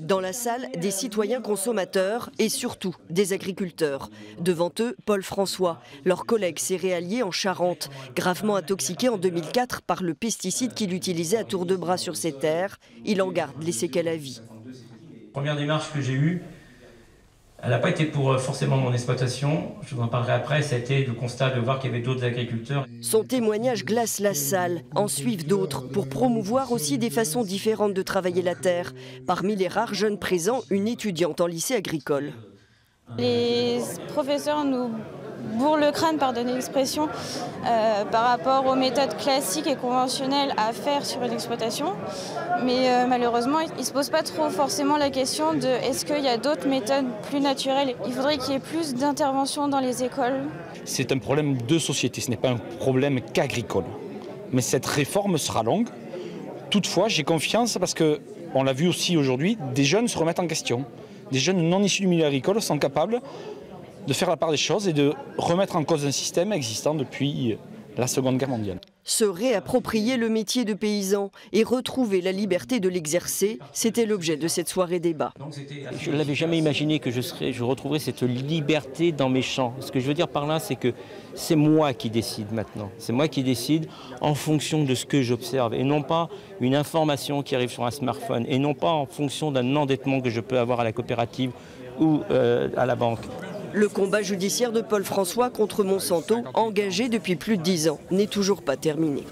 Dans la salle, des citoyens consommateurs et surtout des agriculteurs. Devant eux, Paul François, leur collègue céréalier en Charente, gravement intoxiqué en 2004 par le pesticide qu'il utilisait à tour de bras sur ses terres. Il en garde les séquelles à vie. La première démarche que j'ai eue, elle n'a pas été pour forcément mon exploitation, je vous en parlerai après, c'était le constat de voir qu'il y avait d'autres agriculteurs. Son témoignage glace la salle, en suivent d'autres, pour promouvoir aussi des façons différentes de travailler la terre. Parmi les rares jeunes présents, une étudiante en lycée agricole. Les professeurs nous bourrent le crâne, pardonnez l'expression, par rapport aux méthodes classiques et conventionnelles à faire sur une exploitation. Mais malheureusement, ils ne se posent pas trop forcément la question de est-ce qu'il y a d'autres méthodes plus naturelles. Il faudrait qu'il y ait plus d'intervention dans les écoles. C'est un problème de société, ce n'est pas un problème qu'agricole. Mais cette réforme sera longue. Toutefois, j'ai confiance parce qu'on l'a vu aussi aujourd'hui, des jeunes se remettent en question. Des jeunes non issus du milieu agricole sont capables de faire la part des choses et de remettre en cause un système existant depuis la Seconde Guerre mondiale. Se réapproprier le métier de paysan et retrouver la liberté de l'exercer, c'était l'objet de cette soirée débat. Je ne l'avais jamais imaginé que je retrouverais cette liberté dans mes champs. Ce que je veux dire par là, c'est que c'est moi qui décide maintenant. C'est moi qui décide en fonction de ce que j'observe et non pas une information qui arrive sur un smartphone et non pas en fonction d'un endettement que je peux avoir à la coopérative ou à la banque. Le combat judiciaire de Paul François contre Monsanto, engagé depuis plus de 10 ans, n'est toujours pas terminé.